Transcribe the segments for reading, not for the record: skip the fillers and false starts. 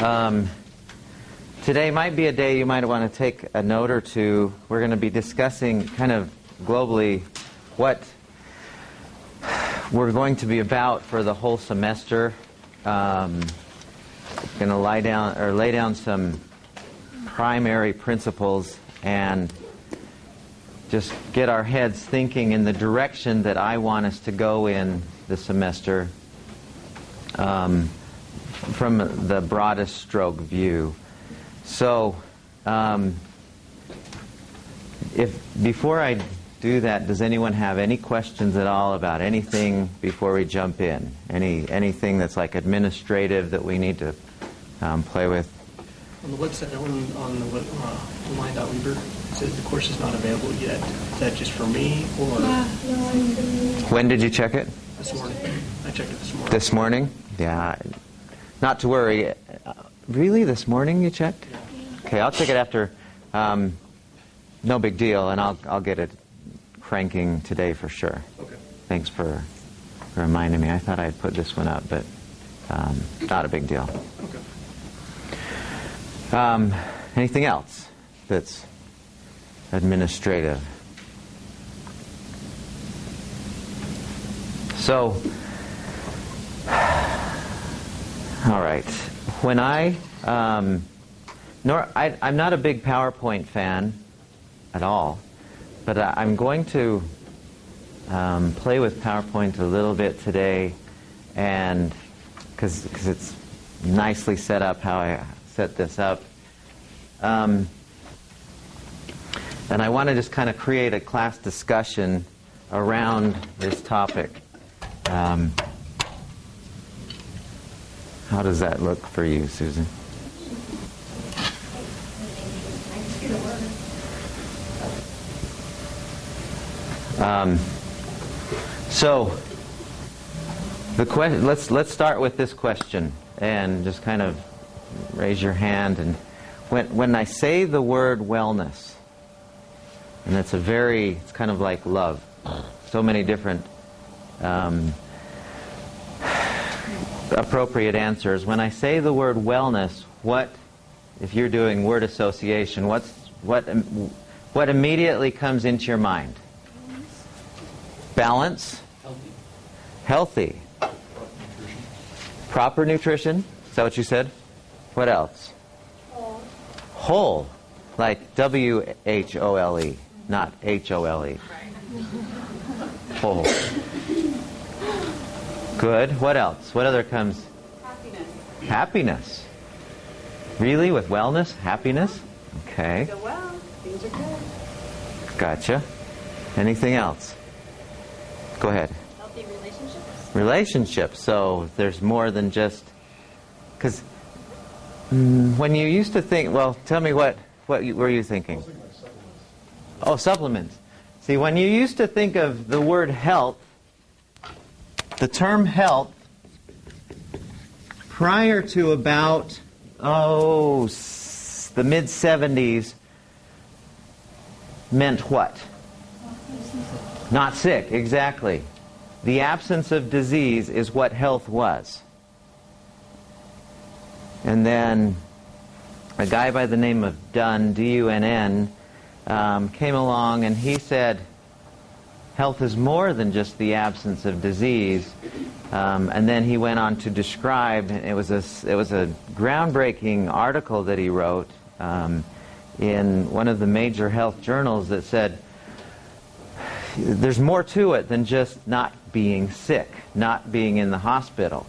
Today might be a day you might want to take a note or two. We're going to be discussing kind of globally what we're going to be about for the whole semester. Going to lay down some primary principles and just get our heads thinking in the direction that I want us to go in the semester from the broadest stroke view. So, before I do that, does anyone have any questions at all about anything before we jump in? Anything that's like administrative that we need to play with? On the website, on the line.weber, it says the course is not available yet. Is that just for me, or? When did you check it? This morning. I checked it this morning. This morning? Yeah. Not to worry. Really? This morning you checked? Yeah. Okay, I'll check it after. No big deal, and I'll get it cranking today for sure. Okay. Thanks for reminding me. I thought I had put this one up, but not a big deal. Okay. Anything else that's administrative? So, all right. When I'm not a big PowerPoint fan at all, but I'm going to play with PowerPoint a little bit today, and because it's nicely set up how I set this up, and I want to just kind of create a class discussion around this topic. How does that look for you, Susan? So let's start with this question and just kind of raise your hand. And when I say the word wellness, and it's kind of like love, so many different appropriate answers. When I say the word wellness, if you're doing word association, what immediately comes into your mind? Balance. Healthy. Proper nutrition. Is that what you said? What else? Whole. Like W-H-O-L-E, not H-O-L-E. Whole. Good. What else? What other comes? Happiness. Happiness. Really? With wellness? Happiness? Okay. So well, things are good. Gotcha. Anything else? Go ahead. Healthy relationships. Relationships. So there's more than just... Because when you used to think... Well, tell me what were you thinking? I was thinking like supplements. Oh, supplements. See, when you used to think of the word health, the term health, prior to about, the mid-70s, meant what? Not sick, exactly. The absence of disease is what health was. And then a guy by the name of Dunn, D-U-N-N, came along and he said, health is more than just the absence of disease. And then he went on to describe, it was a groundbreaking article that he wrote in one of the major health journals that said, there's more to it than just not being sick, not being in the hospital.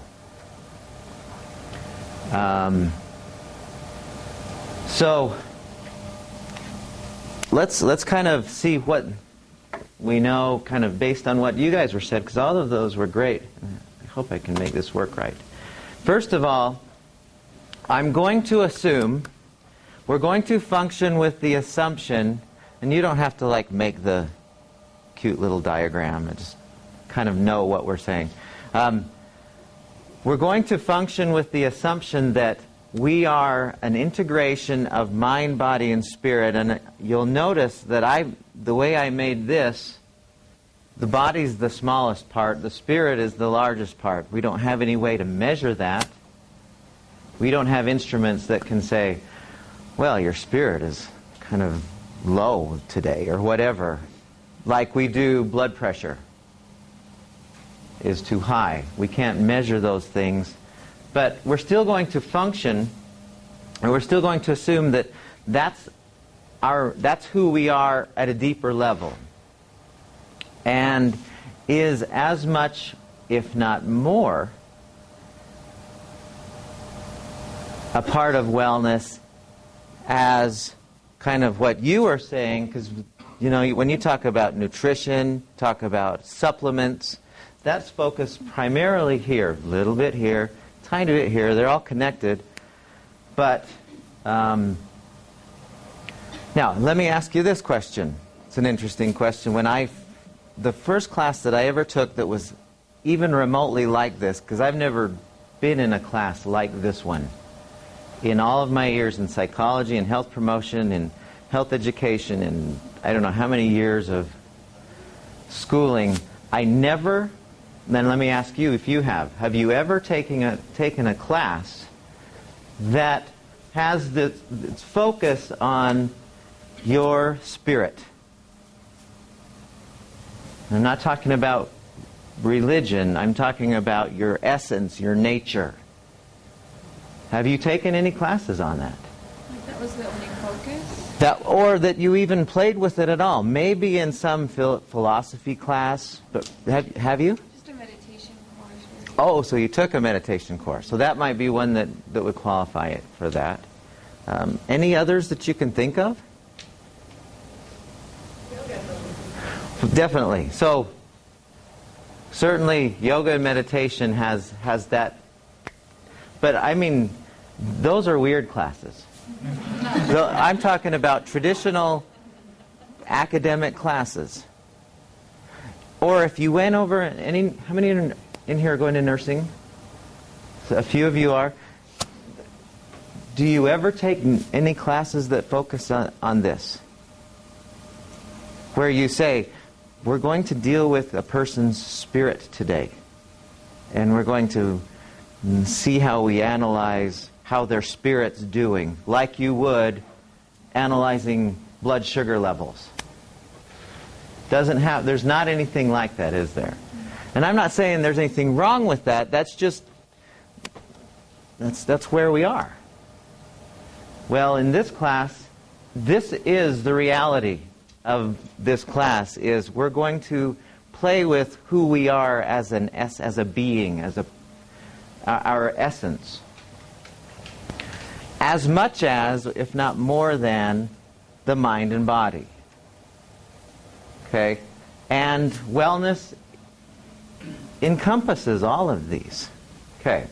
So let's kind of see what we know, kind of based on what you guys were said, because all of those were great. I hope I can make this work right. First of all, I'm going to assume, we're going to function with the assumption, and you don't have to like make the cute little diagram, and just kind of know what we're saying. We're going to function with the assumption that we are an integration of mind, body, and spirit. And you'll notice that the way I made this, the body's the smallest part, the spirit is the largest part. We don't have any way to measure that. We don't have instruments that can say, well, your spirit is kind of low today, or whatever. Like we do blood pressure is too high. We can't measure those things. But we're still going to function, and we're still going to assume that that's who we are at a deeper level. And is as much, if not more, a part of wellness as kind of what you are saying, because you know, when you talk about nutrition, talk about supplements, that's focused primarily here, a little bit here, tiny bit here. They're all connected. But now, let me ask you this question. It's an interesting question. The first class that I ever took that was even remotely like this, because I've never been in a class like this one in all of my years in psychology and health promotion and health education and I don't know how many years of schooling, I never, then let me ask you if you have you ever taken a class that has its focus on your spirit? I'm not talking about religion, I'm talking about your essence, your nature. Have you taken any classes on that? Like that was the only focus? Or that you even played with it at all? Maybe in some philosophy class, but have you? Just a meditation course. Oh, so you took a meditation course. So that might be one that would qualify it for that. Any others that you can think of? Definitely. So certainly yoga and meditation has that. But I mean, those are weird classes. So I'm talking about traditional academic classes. Or if you went over, how many in here are going to nursing? So a few of you are. Do you ever take any classes that focus on this? Where you say, we're going to deal with a person's spirit today. And we're going to see how we analyze how their spirit's doing, like you would analyzing blood sugar levels. There's not anything like that, is there? And I'm not saying there's anything wrong with that. That's just, that's where we are. Well, in this class, this is the reality of this class, is we're going to play with who we are as a being, as our essence. As much as, if not more than, the mind and body. Okay? And wellness encompasses all of these. Okay.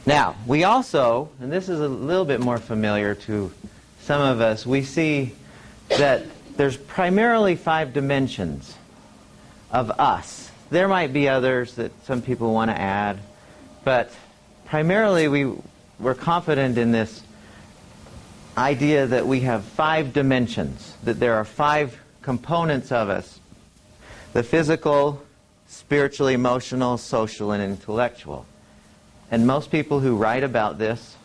Now, we also, and this is a little bit more familiar to some of us, we see that there's primarily 5 dimensions of us. There might be others that some people want to add, but primarily we're confident in this idea that we have 5 dimensions, that there are 5 components of us: the physical, spiritual, emotional, social, and intellectual. And most people who write about this,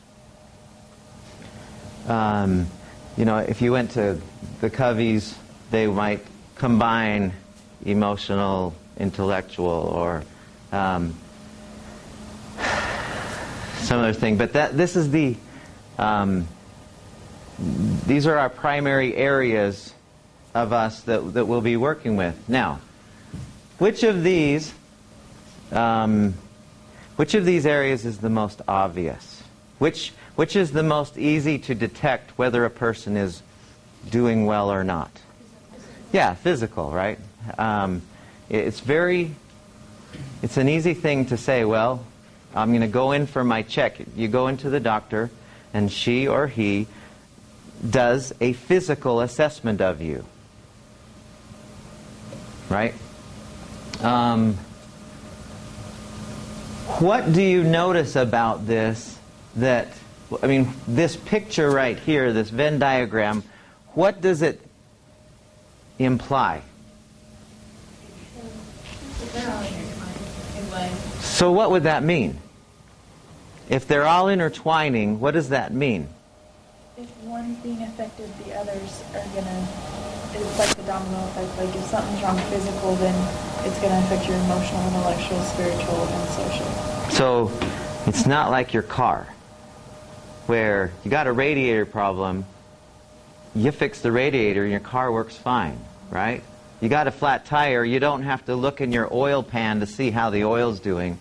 you know, if you went to the Coveys, they might combine emotional, intellectual, or some other thing. But this is these are our primary areas of us that we'll be working with. Now, which of these areas is the most obvious? Which is the most easy to detect whether a person is doing well or not? Yeah, physical, right? It's an easy thing to say, well, I'm going to go in for my check. You go into the doctor, and she or he does a physical assessment of you. Right? What do you notice about this this picture right here, this Venn diagram, what does it imply? So what would that mean? If they're all intertwining, what does that mean? If one's being affected, the others are gonna, it's like the domino effect. Like if something's wrong physical, then it's gonna affect your emotional, intellectual, spiritual, and social. So it's not like your car, where you got a radiator problem, you fix the radiator and your car works fine, right? You got a flat tire, you don't have to look in your oil pan to see how the oil's doing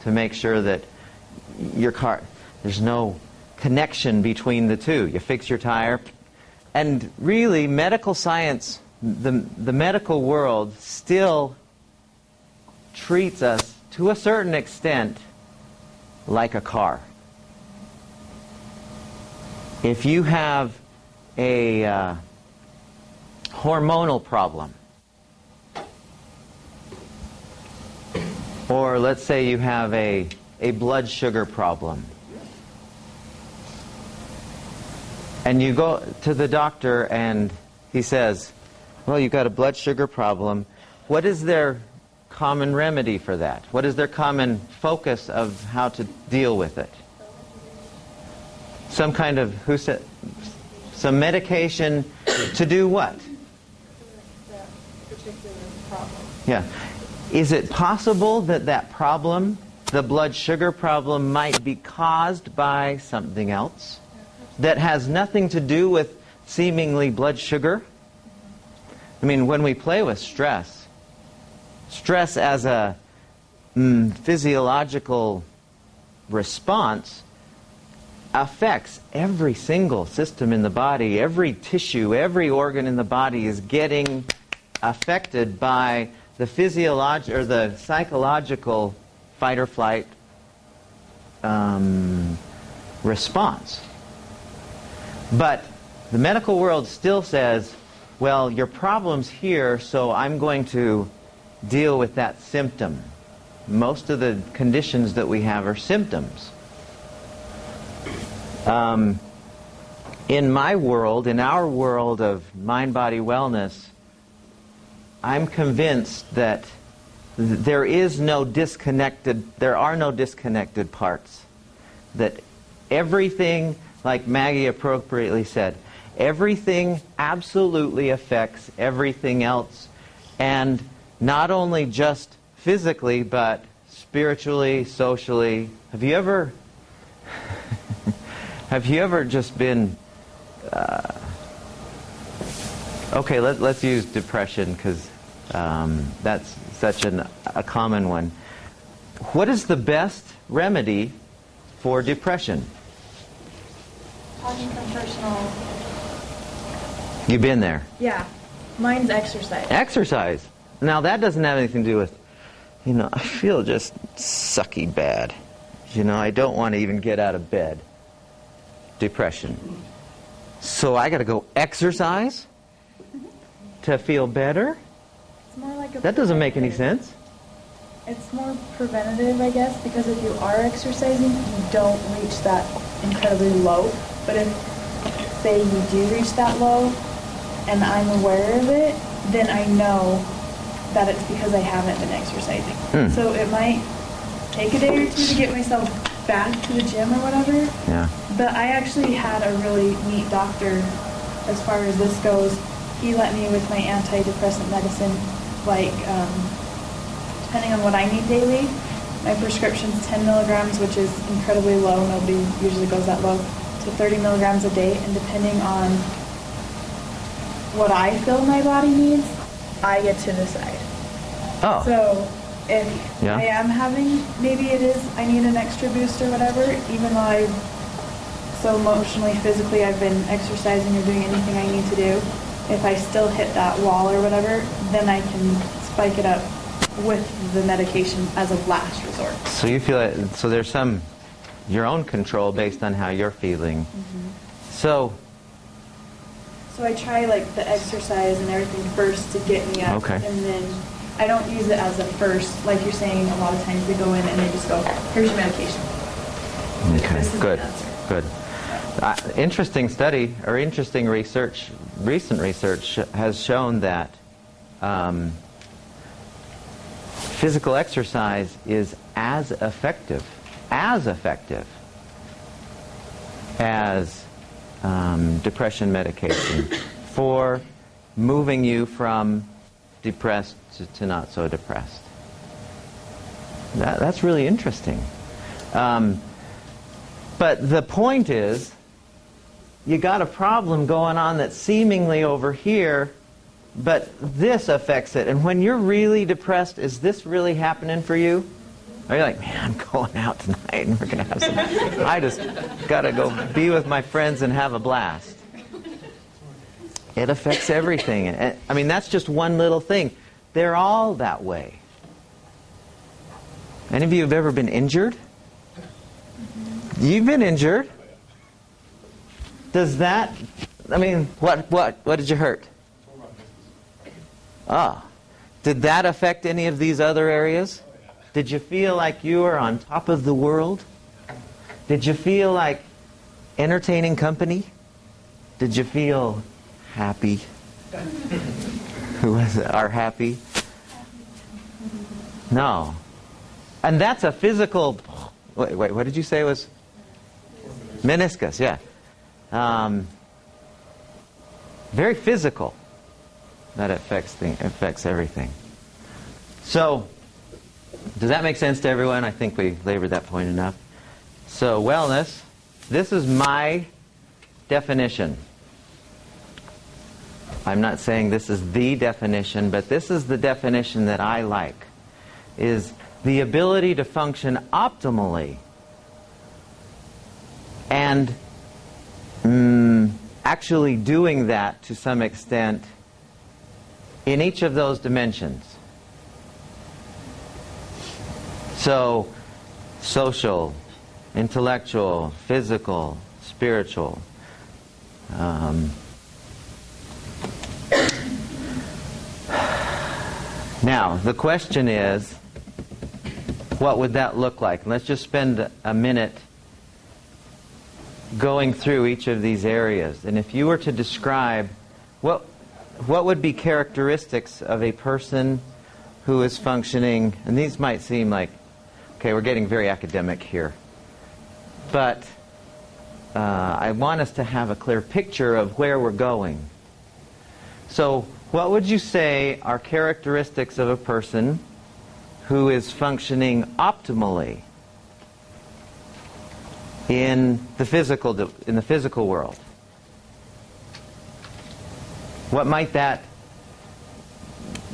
to make sure that your car, there's no connection between the two. You fix your tire. And really, medical science, the medical world still treats us, to a certain extent, like a car. If you have a hormonal problem, or let's say you have a blood sugar problem, and you go to the doctor and he says, well, you've got a blood sugar problem. What is their common remedy for that? What is their common focus of how to deal with it? Some kind of, who said, some medication to do what? That particular problem. Yeah. Is it possible that that problem, the blood sugar problem, might be caused by something else that has nothing to do with seemingly blood sugar? I mean, when we play with stress, stress as a physiological response affects every single system in the body. Every tissue, every organ in the body is getting affected by the physiological or the psychological fight or flight response. But the medical world still says, well, your problem's here, so I'm going to deal with that symptom. Most of the conditions that we have are symptoms. In my world, in our world of mind-body wellness, I'm convinced that there are no disconnected parts. That everything, like Maggie appropriately said, everything absolutely affects everything else, and not only just physically, but spiritually, socially. Have you ever just been okay, let's use depression, because that's such a common one. What is the best remedy for depression? Talking from personal. You've been there. Yeah. Mine's exercise. Exercise. Now that doesn't have anything to do with, I feel just sucky bad. I don't want to even get out of bed. Depression. So I got to go exercise to feel better? It's more like a That doesn't make any sense. It's more preventative, I guess, because if you are exercising, you don't reach that incredibly low. But if, say, you do reach that low, and I'm aware of it, then I know that it's because I haven't been exercising. So it might take a day or two to get myself back to the gym or whatever. Yeah. But I actually had a really neat doctor as far as this goes. He let me with my antidepressant medicine, like, depending on what I need daily. My prescription's 10 milligrams, which is incredibly low. Nobody usually goes that low. To 30 milligrams a day, and depending on what I feel my body needs, I get to decide. Oh. So if Yeah. I am having, maybe it is, I need an extra boost or whatever, even though so emotionally, physically, I've been exercising or doing anything I need to do. If I still hit that wall or whatever, then I can spike it up with the medication as a last resort. So you feel it, so there's your own control based on how you're feeling. So I try like the exercise and everything first to get me up, Okay. and then I don't use it as a first, like you're saying. A lot of times we go in and they just go, "Here's your medication." Okay, This is good, the answer. good. Interesting study, or interesting research, recent research has shown that physical exercise is as effective as depression medication for moving you from depressed to not so depressed. That's really interesting. But the point is, you got a problem going on that's seemingly over here, but this affects it. And when you're really depressed, is this really happening for you? Are you like, man, I'm going out tonight and we're going to have some... I just got to go be with my friends and have a blast. It affects everything. And, I mean, that's just one little thing. They're all that way. Any of you have ever been injured? You've been injured. Does that... I mean, what did you hurt? Ah. Did that affect any of these other areas? Did you feel like you were on top of the world? Did you feel like entertaining company? Did you feel happy? Who was it? Are happy? No. And that's a physical... Wait, what did you say was? Meniscus, yeah. Very physical. That affects everything. So, does that make sense to everyone? I think we labored that point enough. So, wellness, this is my definition. I'm not saying this is the definition, but this is the definition that I like, is the ability to function optimally and actually doing that to some extent in each of those dimensions. So, social, intellectual, physical, spiritual. Now, the question is, what would that look like? Let's just spend a minute going through each of these areas. And if you were to describe what would be characteristics of a person who is functioning, and these might seem like, okay, we're getting very academic here, but I want us to have a clear picture of where we're going. So, what would you say are characteristics of a person who is functioning optimally in the physical world? What might that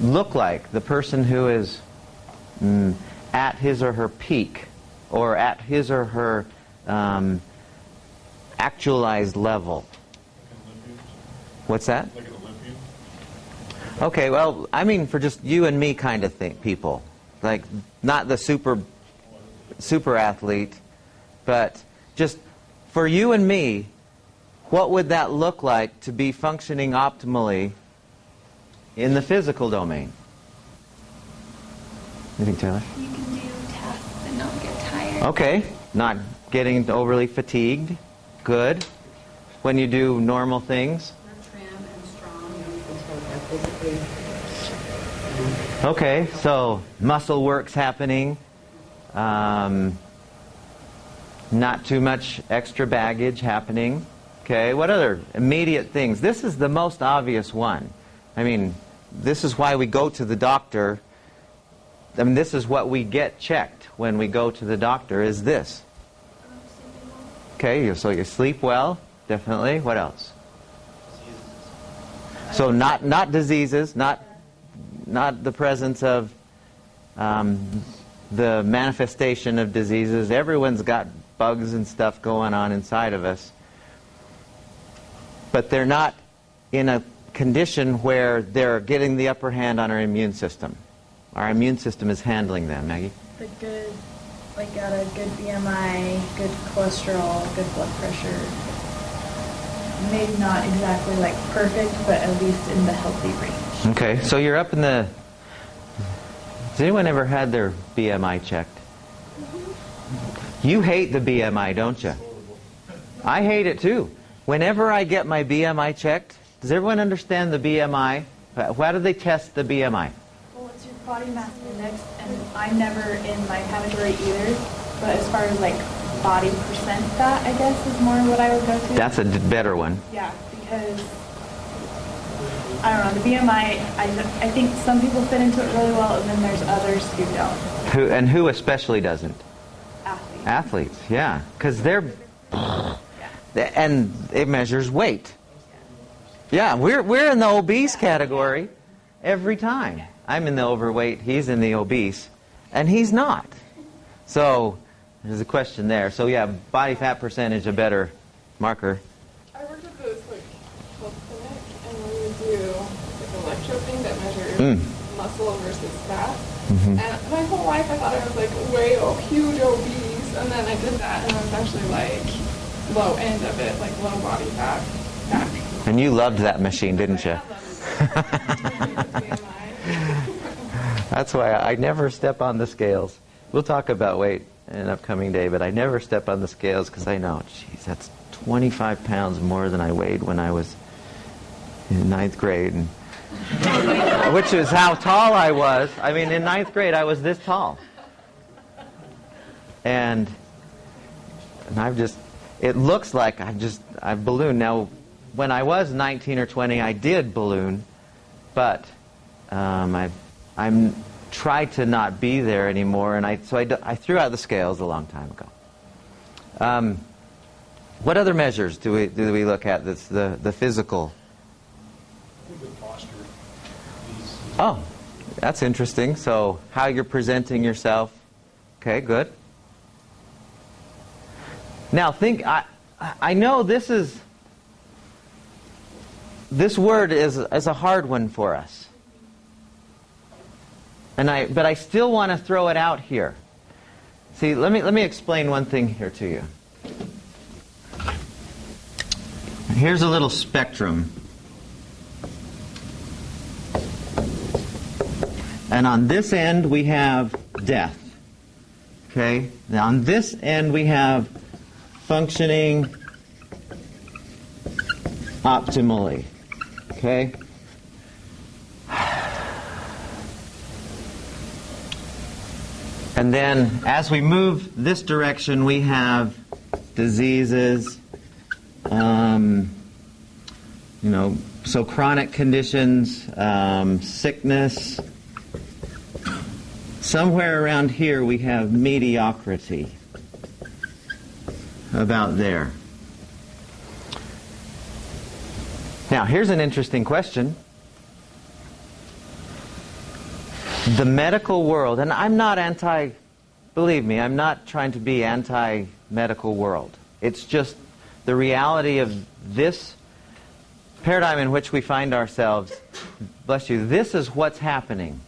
look like? The person who is at his or her peak, or at his or her actualized level. What's that? Like an Olympian? Okay, well, I mean for just you and me kind of people. Like, not the super athlete, but just for you and me, what would that look like to be functioning optimally in the physical domain? You think, Taylor? You can do tasks and not get tired. Okay, not getting overly fatigued. Good. When you do normal things. We're trim and strong, you can tell that physically. Okay, so muscle work's happening. Not too much extra baggage happening. Okay, what other immediate things? This is the most obvious one. I mean, this is why we go to the doctor. I mean, this is what we get checked when we go to the doctor, is this. Okay, so you sleep well, definitely. What else? So not diseases, not the presence of the manifestation of diseases. Everyone's got bugs and stuff going on inside of us. But they're not in a condition where they're getting the upper hand on our immune system. Our immune system is handling them. Maggie? The good, like got a good BMI, good cholesterol, good blood pressure. Maybe not exactly like perfect, but at least in the healthy range. Okay, so you're up in the... Has anyone ever had their BMI checked? You hate the BMI, don't you? I hate it too. Whenever I get my BMI checked, does everyone understand the BMI? How do they test the BMI? Well, it's your body mass index, and I'm never in my category either. But as far as like body percent fat, I guess, is more what I would go to. That's a better one. Yeah, because I don't know, the BMI, I think some people fit into it really well, and then there's others who don't. Who especially doesn't? Athletes. Athletes, yeah, because they're and it measures weight. Yeah, we're in the obese category every time. I'm in the overweight, he's in the obese, and he's not. So there's a question there. So yeah, body fat percentage a better marker. I worked at this health clinic, and we do an electro thing that measures muscle versus fat. Mm-hmm. And my whole life I thought I was huge obese, and then I did that, and I was actually low end of it, low body fat. And you loved that machine, didn't you? That's why I never step on the scales. We'll talk about weight in an upcoming day, but I never step on the scales because I know, geez, that's 25 pounds more than I weighed when I was in ninth grade, which is how tall I was. I mean, in ninth grade, I was this tall. And it looks like I've ballooned. Now, when I was 19 or 20, I did balloon, but I'm tried to not be there anymore, and I threw out the scales a long time ago. What other measures do we look at? That's the physical. Oh, that's interesting. So how you're presenting yourself. Okay, good. Now think. I know this word is a hard one for us. But I still want to throw it out here. See, let me explain one thing here to you. Here's a little spectrum. And on this end we have death. Okay? Now on this end we have functioning optimally. Okay? And then, as we move this direction, we have diseases, so chronic conditions, sickness. Somewhere around here, we have mediocrity. About there. Now, here's an interesting question. The medical world, and I'm not believe me, I'm not trying to be anti-medical world. It's just the reality of this paradigm in which we find ourselves. Bless you, this is what's happening.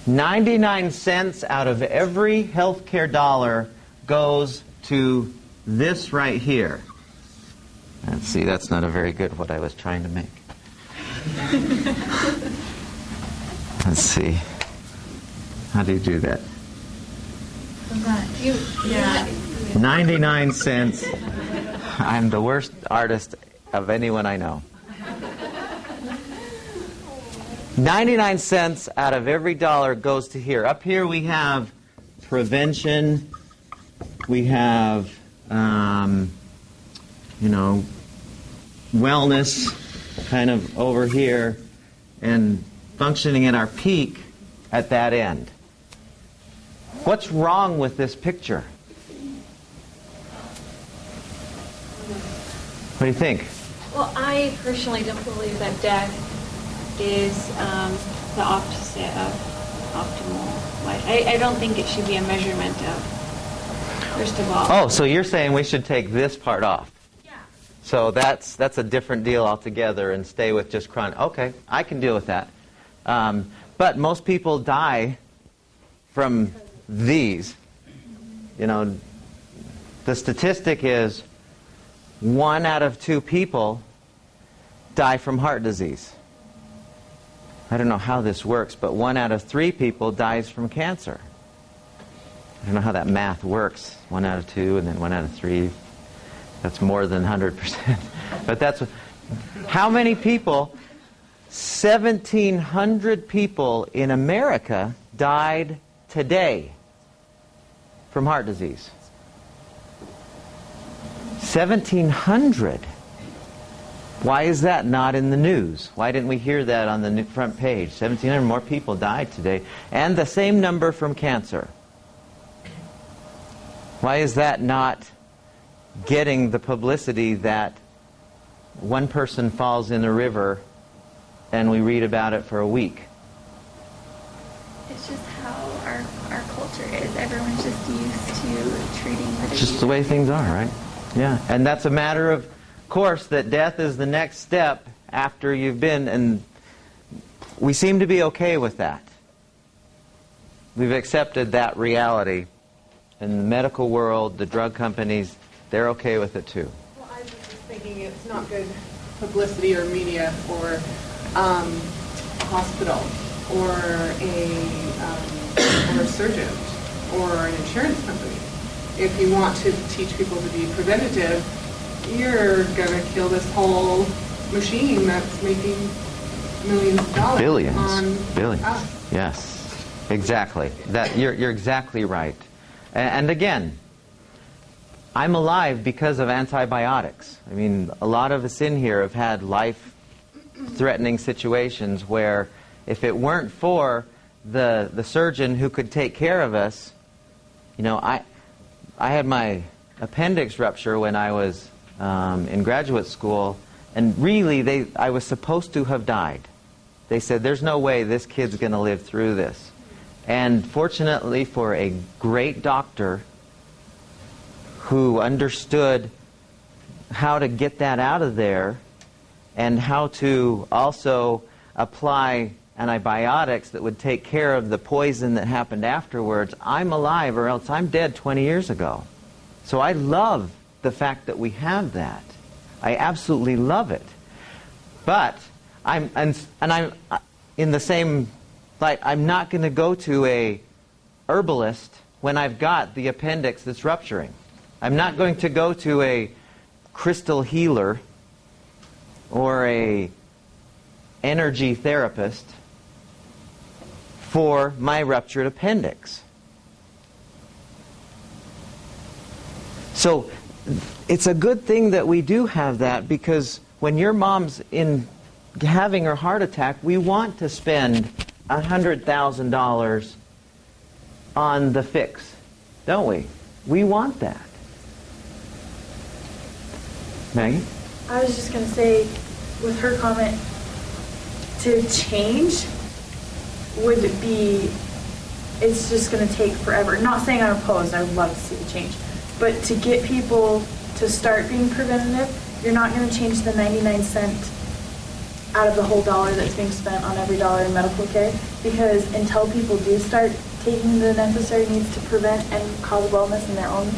99 cents out of every healthcare dollar goes to this right here. Let's see, that's not a very good what I was trying to make. Let's see. How do you do that? 99 cents. I'm the worst artist of anyone I know. 99 cents out of every dollar goes to here. Up here we have prevention. We have, wellness kind of over here, and functioning at our peak at that end. What's wrong with this picture? What do you think? Well, I personally don't believe that death is the opposite of optimal life. I don't think it should be a measurement of, first of all. Oh, so you're saying we should take this part off? Yeah. So that's a different deal altogether and stay with just chronic. Okay, I can deal with that. But most people die from these. The statistic is 1 out of 2 people die from heart disease. I don't know how this works, but 1 out of 3 people dies from cancer. I don't know how that math works. 1 out of 2 and then 1 out of 3. That's more than 100%. But that's how many people? 1,700 people in America died today from heart disease. 1,700. Why is that not in the news? Why didn't we hear that on the front page? 1,700 more people died today. And the same number from cancer. Why is that not getting the publicity that one person falls in a river and we read about it for a week? It's just how our culture is. Everyone's just used to treating the It's disease. just the way things are, right? Yeah. And that's a matter of course that death is the next step after you've been, and we seem to be okay with that. We've accepted that reality. In the medical world, the drug companies, they're okay with it too. Well, I was just thinking it's not good publicity or media for a hospital or a surgeon or an insurance company. If you want to teach people to be preventative, you're going to kill this whole machine that's making millions of dollars. Billions. Us. Yes, exactly. That you're exactly right. And again, I'm alive because of antibiotics. I mean, a lot of us in here have had life-threatening situations where if it weren't for the surgeon who could take care of us, you know, I had my appendix rupture when I was in graduate school, and really I was supposed to have died. They said, there's no way this kid's going to live through this. And fortunately for a great doctor who understood how to get that out of there and how to also apply antibiotics that would take care of the poison that happened afterwards, I'm alive or else I'm dead 20 years ago. So I love the fact that we have that. I absolutely love it. But I'm in the same light, I'm not going to go to a herbalist when I've got the appendix that's rupturing. I'm not going to go to a crystal healer or a energy therapist for my ruptured appendix. So it's a good thing that we do have that, because when your mom's in having her heart attack, we want to spend $100,000 on the fix, don't we? We want that. Maggie? I was just going to say, with her comment, to change would be, it's just going to take forever. Not saying I'm opposed, I would love to see the change. But to get people to start being preventative, you're not going to change the 99 cent out of the whole dollar that's being spent on every dollar in medical care, because until people do start taking the necessary needs to prevent and cause wellness in their own,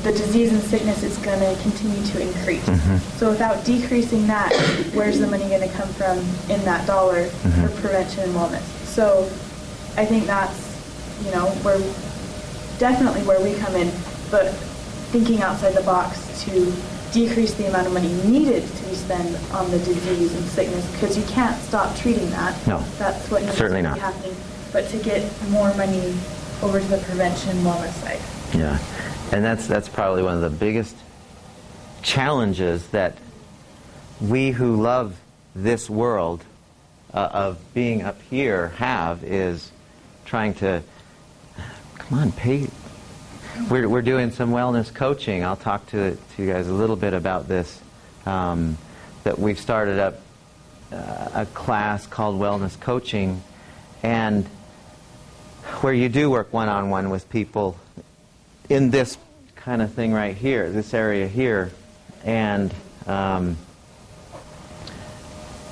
the disease and sickness is going to continue to increase. So without decreasing that, where's the money going to come from in that dollar for prevention and wellness? So I think that's, you know, definitely where we come in, but thinking outside the box to decrease the amount of money needed to be spent on the disease and sickness, because you can't stop treating that. No, that's what needs certainly to not be happening. But to get more money over to the prevention wellness side. Yeah, and that's probably one of the biggest challenges that we who love this world of being up here have, is trying to, come on, pay. We're doing some wellness coaching. I'll talk to you guys a little bit about this, that we've started up a class called Wellness Coaching, and where you do work one-on-one with people in this kind of thing right here, this area here, and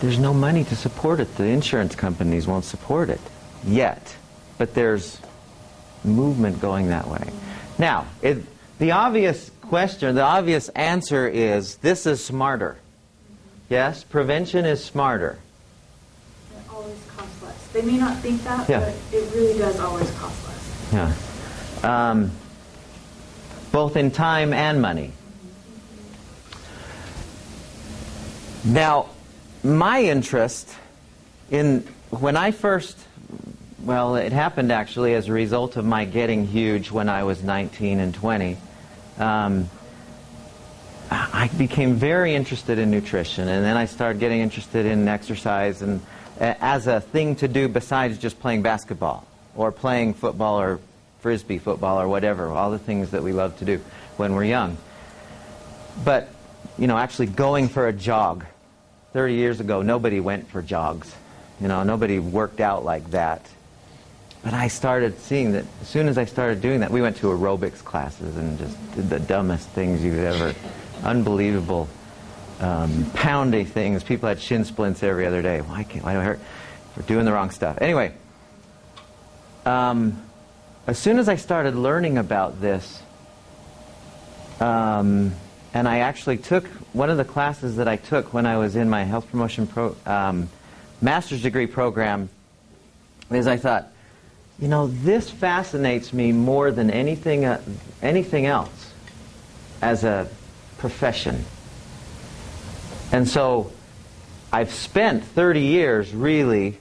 there's no money to support it. The insurance companies won't support it yet, but there's movement going that way. Now, the obvious question, the obvious answer is, this is smarter. Yes, prevention is smarter. It always costs less. They may not think that, Yeah. but it really does always cost less. Yeah. Both in time and money. Now, my interest in, when I first well, it happened actually as a result of my getting huge when I was 19 and 20. I became very interested in nutrition, and then I started getting interested in exercise and as a thing to do besides just playing basketball or playing football or frisbee football or whatever, all the things that we love to do when we're young. But, you know, actually going for a jog. 30 years ago, nobody went for jogs. You know, nobody worked out like that. But I started seeing that as soon as I started doing that, we went to aerobics classes and just did the dumbest things you've ever, unbelievable, poundy things. People had shin splints every other day. Why do I hurt? For doing the wrong stuff. Anyway, as soon as I started learning about this, and I actually took one of the classes that I took when I was in my health promotion master's degree program, is I thought, you know, this fascinates me more than anything else as a profession. And so I've spent 30 years really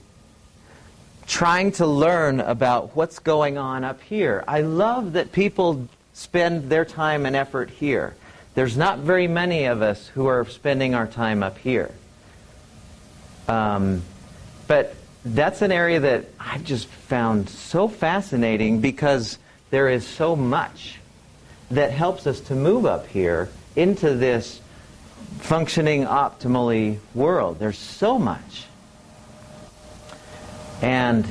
trying to learn about what's going on up here. I love that people spend their time and effort here. There's not very many of us who are spending our time up here. But that's an area that I've just found so fascinating because there is so much that helps us to move up here into this functioning optimally world. There's so much. And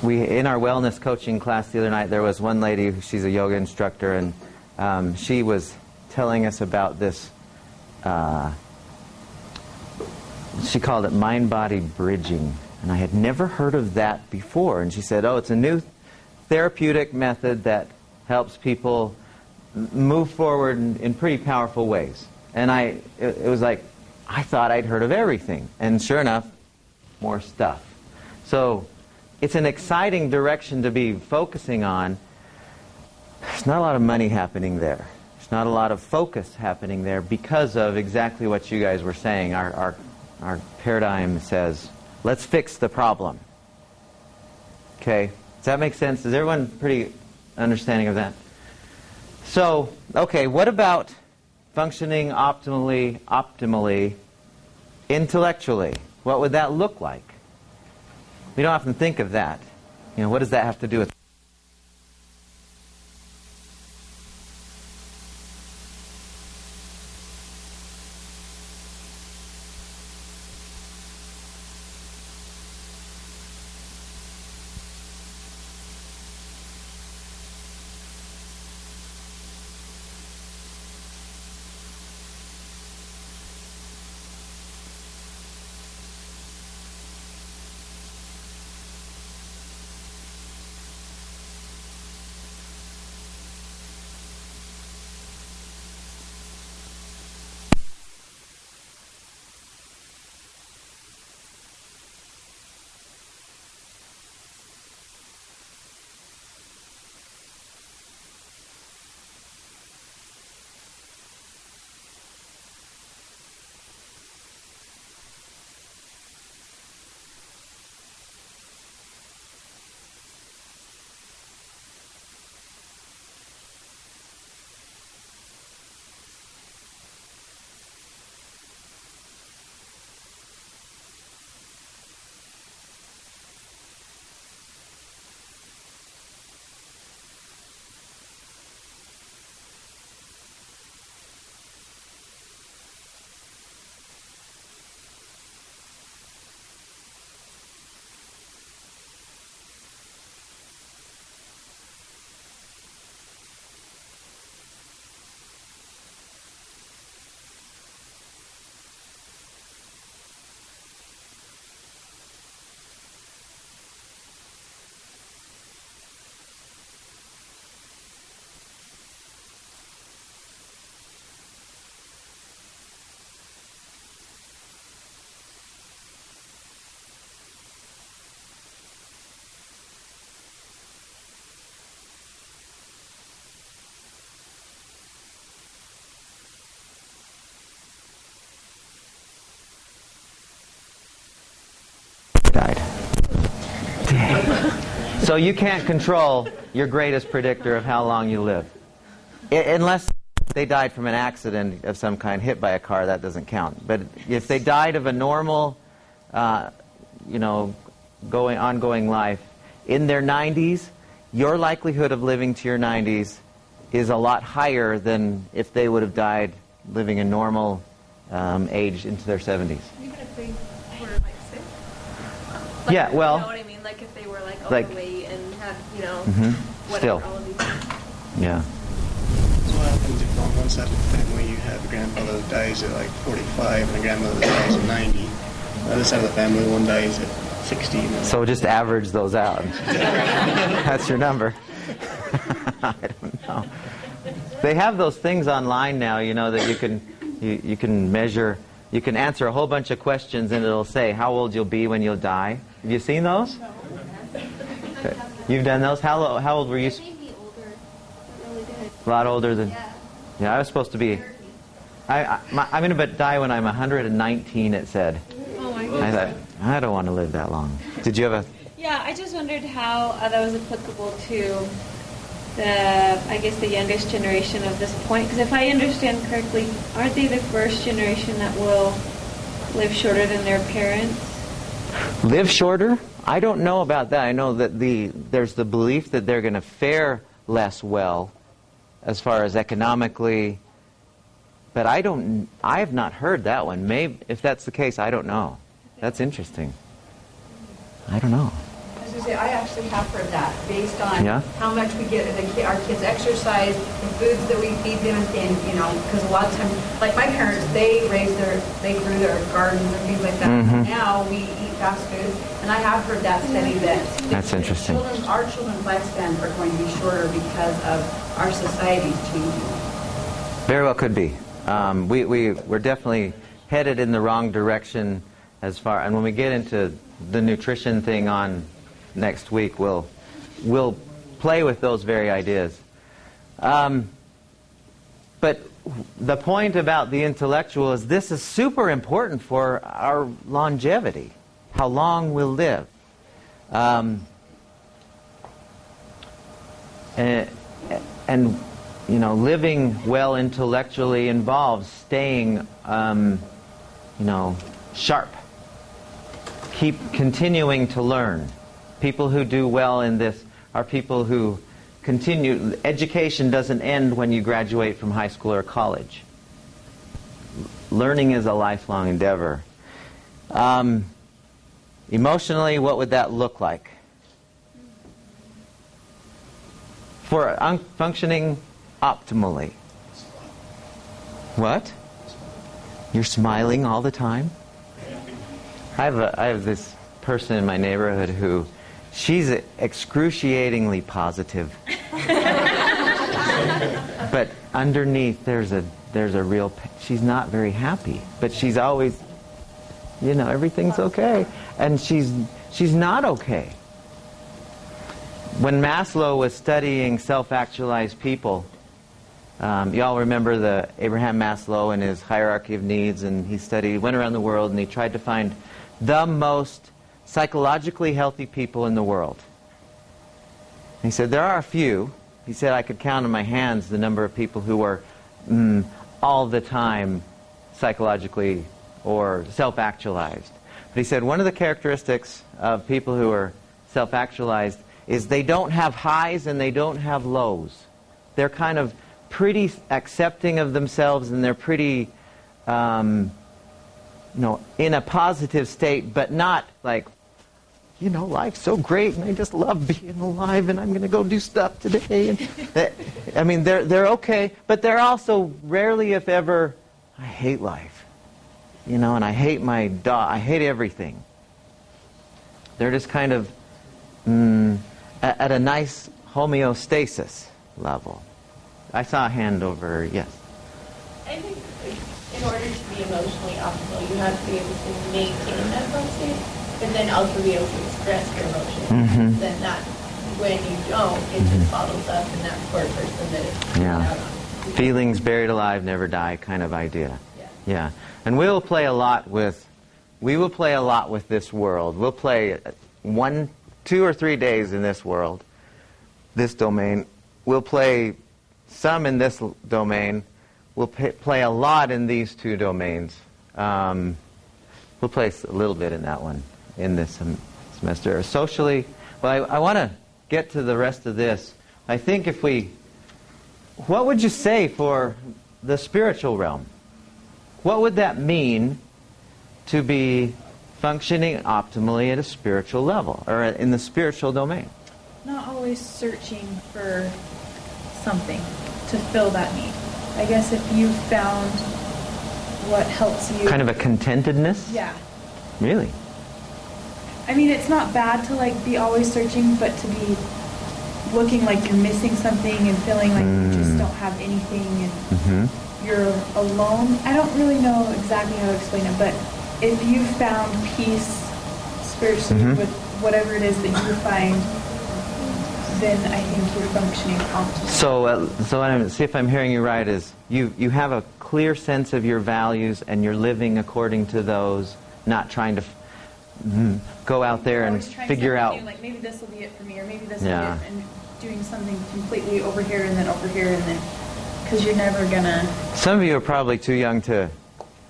we in our wellness coaching class the other night, there was one lady, she's a yoga instructor, and she was telling us about this, she called it mind-body bridging. And I had never heard of that before. And she said, oh, it's a new therapeutic method that helps people move forward in pretty powerful ways. And it was like, I thought I'd heard of everything. And sure enough, more stuff. So it's an exciting direction to be focusing on. There's not a lot of money happening there. There's not a lot of focus happening there because of exactly what you guys were saying. Our paradigm says, let's fix the problem. Okay? Does that make sense? Is everyone pretty understanding of that? So, okay, what about functioning optimally, intellectually? What would that look like? We don't often think of that. You know, what does that have to do with? So you can't control your greatest predictor of how long you live. Unless they died from an accident of some kind, hit by a car, that doesn't count. But if they died of a normal, ongoing life, in their 90s, your likelihood of living to your 90s is a lot higher than if they would have died living a normal age into their 70s. Even if they were like sick? Like, Yeah, well... You know what I mean? Like if they were like like- overweight and had, whatever, Still. all of these things. Yeah. So what happens if on one side of the family you have a grandfather that dies at like 45 and a grandmother that dies at 90? On the other side of the family, one dies at 60. So just average those out. That's your number. I don't know. They have those things online now, that you can measure. You can answer a whole bunch of questions, and it'll say how old you'll be when you'll die. Have you seen those? Okay. You've done those. How old were you? It made me older. It really did. A lot older than. Yeah. Yeah, I was supposed to be. I'm going to die when I'm 119. It said. Oh my I goodness. thought I don't want to live that long. Did you have a? Yeah, I just wondered how that was applicable to the youngest generation of this point. Because if I understand correctly, aren't they the first generation that will live shorter than their parents? Live shorter? I don't know about that. I know that there's the belief that they're going to fare less well as far as economically, but I have not heard that one. Maybe if that's the case, I don't know. That's interesting. I don't know. I was going to say, I actually have heard that based on Yeah? how much we get our kids exercise, the foods that we feed them, and because a lot of times, like my parents, they grew their gardens and things like that. Mhm. Now we eat fast food, and I have heard that study that That's interesting. our children's lifespans are going to be shorter because of our society's changing. Very well could be. We're definitely headed in the wrong direction as far, and when we get into the nutrition thing on next week, we'll play with those very ideas. But the point about the intellectual is this is super important for our longevity, how long we'll live. And living well intellectually involves staying, sharp. Keep continuing to learn. People who do well in this are people who continue. Education doesn't end when you graduate from high school or college. Learning is a lifelong endeavor. Emotionally, what would that look like? For functioning optimally. What? You're smiling all the time? I have this person in my neighborhood who, she's excruciatingly positive. But underneath there's a real, she's not very happy, but she's always, everything's okay. And she's not okay. When Maslow was studying self-actualized people, you all remember the Abraham Maslow and his hierarchy of needs, and he went around the world and he tried to find the most psychologically healthy people in the world. And he said, there are a few. He said, I could count on my hands the number of people who are all the time psychologically or self-actualized. But he said, one of the characteristics of people who are self-actualized is they don't have highs and they don't have lows. They're kind of pretty accepting of themselves, and they're pretty in a positive state, but not like, life's so great and I just love being alive and I'm going to go do stuff today. And they're okay, but they're also rarely, if ever, I hate life, and I hate my dog, I hate everything. They're just kind of at a nice homeostasis level. I saw a hand over, yes. I think in order to be emotionally optimal, you have to be able to maintain that flow state, but then also be able to express your emotions. Mhm. Then that, when you don't, it just bottles up, and that poor person that it's Yeah. out on. Feelings buried alive, never die kind of idea. Yeah. Yeah. And we will play a lot with this world. We'll play one 2 or 3 days in this world, this domain. We'll play some in this domain. We'll play a lot in these 2 domains. We'll play a little bit in that one in this semester. Socially, well, I want to get to the rest of this. I think what would you say for the spiritual realm? What would that mean to be functioning optimally at a spiritual level, or in the spiritual domain? Not always searching for something to fill that need. I guess if you found what helps you... Kind of a contentedness? Yeah. Really? I mean, it's not bad to like be always searching, but to be looking like you're missing something and feeling like you just don't have anything and you're alone. I don't really know exactly how to explain it, but if you found peace spiritually with whatever it is that you find, then I think you're functioning optimally. So see if I'm hearing you right, is you have a clear sense of your values and you're living according to those, not trying to go out there and figure out. New, like maybe this will be it for me, or maybe this will be it, and doing something completely over here and then, because you're never gonna. Some of you are probably too young to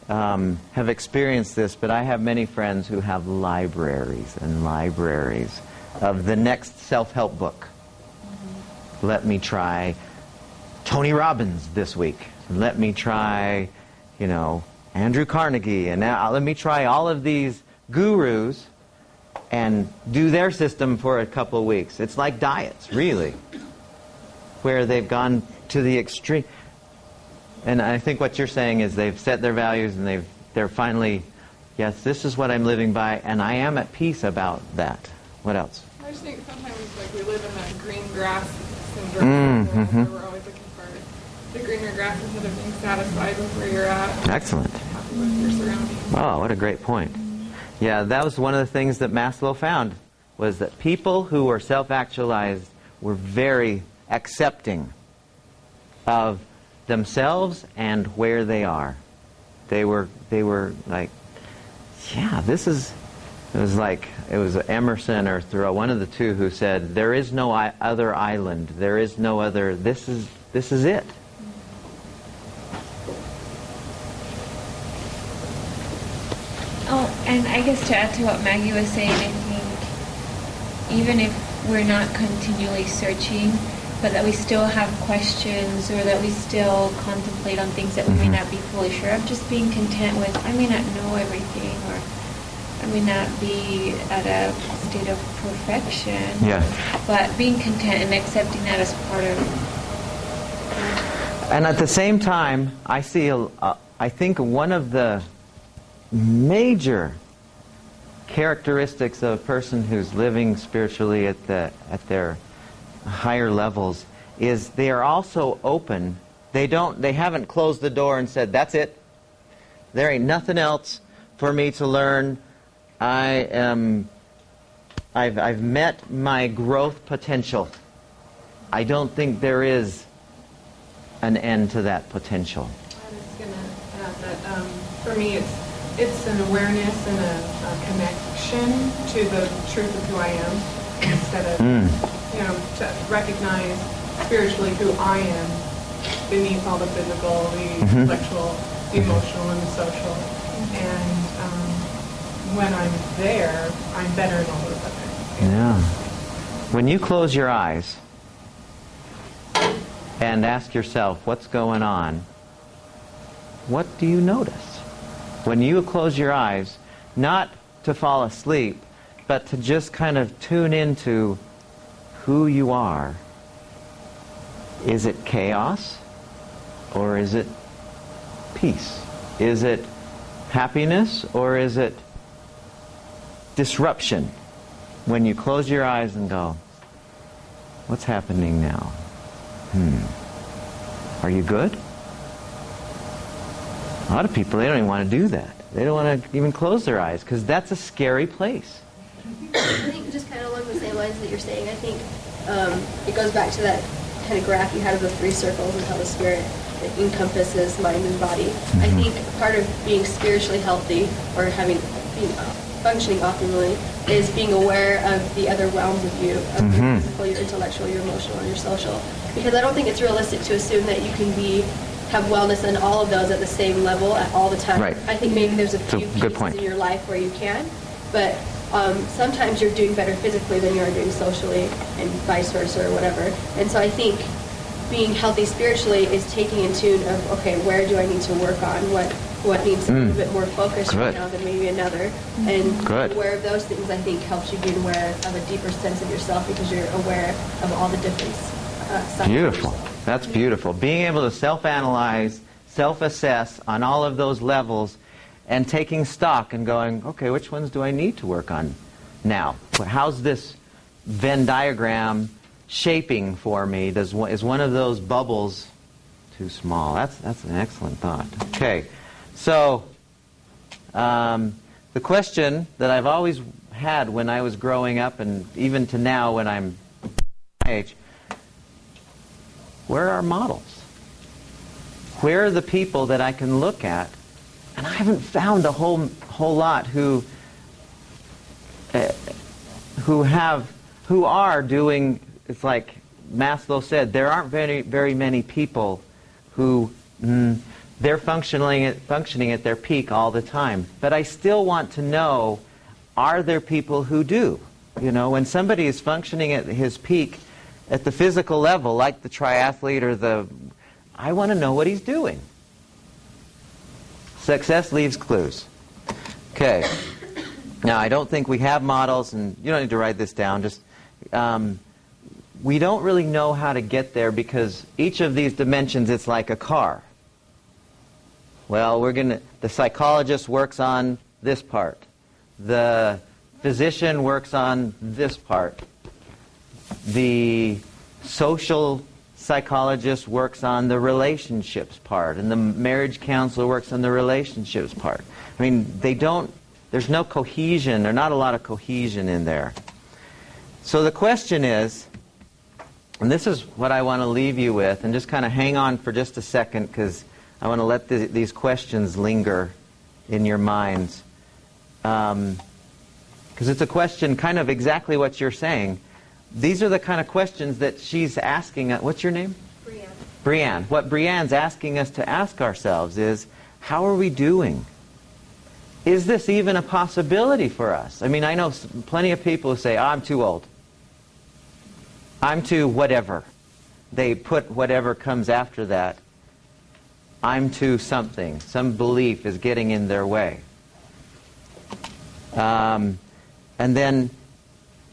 have experienced this, but I have many friends who have libraries and libraries of the next self-help book. Let me try Tony Robbins this week. Let me try, Andrew Carnegie, and now let me try all of these gurus and do their system for a couple of weeks. It's like diets, really, where they've gone to the extreme. And I think what you're saying is they've set their values and they're finally, yes, this is what I'm living by, and I am at peace about that. What else? I just think sometimes we live in that green grass syndrome, where we're always looking for the greener grass instead of being satisfied with where you're at. Excellent. Happy with your surroundings. Oh, what a great point. Yeah, that was one of the things that Maslow found, was that people who were self-actualized were very accepting of themselves and where they are. They were like, yeah, this is. It was Emerson or Thoreau, one of the two, who said, "There is no other island. There is no other. This is it." Oh, and I guess to add to what Maggie was saying, I think even if we're not continually searching, but that we still have questions or that we still contemplate on things that we may not be fully sure of, just being content with, I may not know everything, or I may not be at a state of perfection. Yeah. But being content and accepting that as part of. And at the same time, I think one of the major characteristics of a person who's living spiritually at their higher levels is they are also open. They haven't closed the door and said, "That's it. There ain't nothing else for me to learn. I've met my growth potential." I don't think there is an end to that potential. I was going to add that for me it's an awareness and a connection to the truth of who I am, instead of to recognize spiritually who I am beneath all the physical, the intellectual, the emotional, and the social. And when I'm there, I'm better in all those other areas. Yeah. When you close your eyes and ask yourself what's going on, what do you notice? When you close your eyes, not to fall asleep, but to just kind of tune into who you are. Is it chaos or is it peace? Is it happiness or is it disruption? When you close your eyes and go, what's happening now? Are you good? A lot of people, they don't even want to do that. They don't want to even close their eyes because that's a scary place. I think just kind of along the same lines that you're saying, I think it goes back to that kind of graph you had of the 3 circles and how the spirit encompasses mind and body. I think part of being spiritually healthy or being functioning optimally is being aware of the other realms of you, of your physical, your intellectual, your emotional, and your social. Because I don't think it's realistic to assume that you can have wellness in all of those at the same level at all the time. Right. I think maybe there's a few good pieces point. in your life where you can, but sometimes you're doing better physically than you are doing socially, and vice versa, or whatever. And so I think being healthy spiritually is taking in tune of, okay, where do I need to work on? What needs a little bit more focus right now than maybe another? And aware of those things, I think, helps you be aware of a deeper sense of yourself, because you're aware of all the different sides. Beautiful. That's beautiful. Being able to self-analyze, self-assess on all of those levels, and taking stock and going, okay, which ones do I need to work on now? How's this Venn diagram shaping for me? Is one of those bubbles too small? That's an excellent thought. Okay, so the question that I've always had when I was growing up, and even to now when I'm my age, where are models? Where are the people that I can look at? And I haven't found a whole lot who are doing. It's like Maslow said, there aren't very many people who they're functioning at their peak all the time. But I still want to know, are there people who do? You know, when somebody is functioning at his peak at the physical level, like the triathlete or I want to know what he's doing. Success leaves clues. Okay. Now, I don't think we have models, and you don't need to write this down. Just we don't really know how to get there, because each of these dimensions, it's like a car. Well, the psychologist works on this part. The physician works on this part. The social psychologist works on the relationships part, and the marriage counselor works on the relationships part. I mean, there's no cohesion, there's not a lot of cohesion in there. So the question is, and this is what I want to leave you with, and just kind of hang on for just a second, because I want to let these questions linger in your minds. Because it's a question kind of exactly what you're saying. These are the kind of questions that she's asking. What's your name? Brianne. Brianne. What Brianne's asking us to ask ourselves is, how are we doing? Is this even a possibility for us? I mean, I know plenty of people who say, oh, I'm too old. I'm too whatever. They put whatever comes after that. I'm too something. Some belief is getting in their way. And then,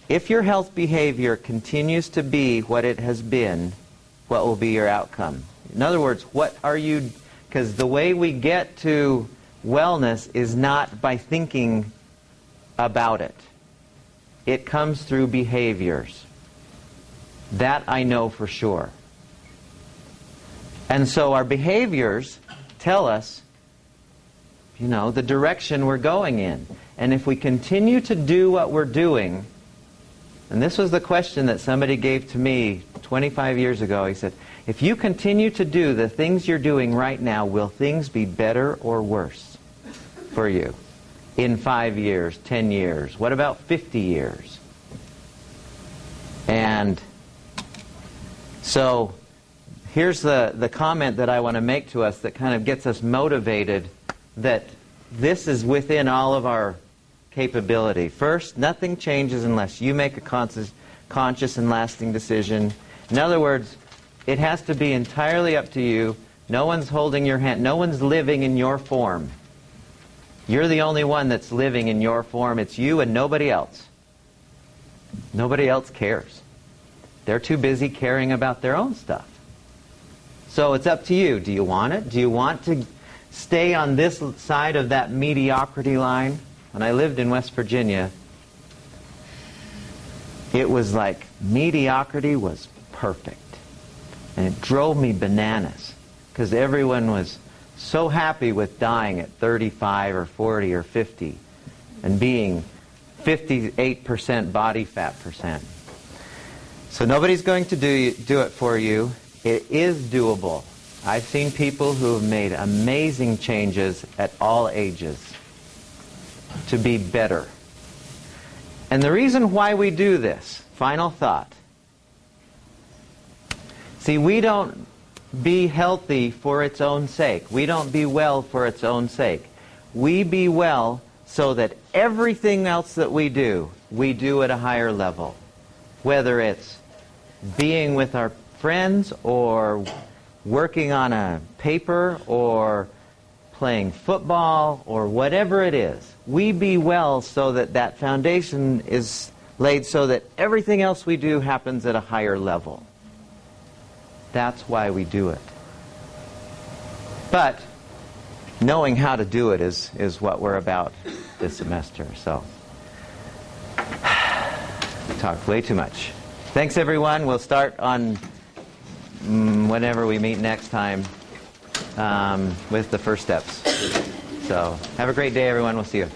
if your health behavior continues to be what it has been, what will be your outcome? In other words, what are you... Because the way we get to wellness is not by thinking about it. It comes through behaviors. That I know for sure. And so our behaviors tell us, you know, the direction we're going in. And if we continue to do what we're doing... And this was the question that somebody gave to me 25 years ago. He said, if you continue to do the things you're doing right now, will things be better or worse for you in 5 years, 10 years? What about 50 years? And so here's the comment that I want to make to us that kind of gets us motivated that this is within all of our capability. First, nothing changes unless you make a conscious and lasting decision. In other words, it has to be entirely up to you. No one's holding your hand. No one's living in your form. You're the only one that's living in your form. It's you and nobody else. Nobody else cares. They're too busy caring about their own stuff. So it's up to you. Do you want it? Do you want to stay on this side of that mediocrity line? When I lived in West Virginia, it was like mediocrity was perfect. And it drove me bananas, because everyone was so happy with dying at 35 or 40 or 50 and being 58% body fat percent. So nobody's going to do it for you. It is doable. I've seen people who have made amazing changes at all ages to be better. And the reason why we do this, final thought. See, we don't be healthy for its own sake. We don't be well for its own sake. We be well so that everything else that we do at a higher level. Whether it's being with our friends or working on a paper or playing football or whatever it is. We be well so that that foundation is laid so that everything else we do happens at a higher level. That's why we do it. But knowing how to do it is what we're about this semester. So, talked way too much. Thanks, everyone. We'll start on whenever we meet next time with the first steps. So, have a great day, everyone. We'll see you.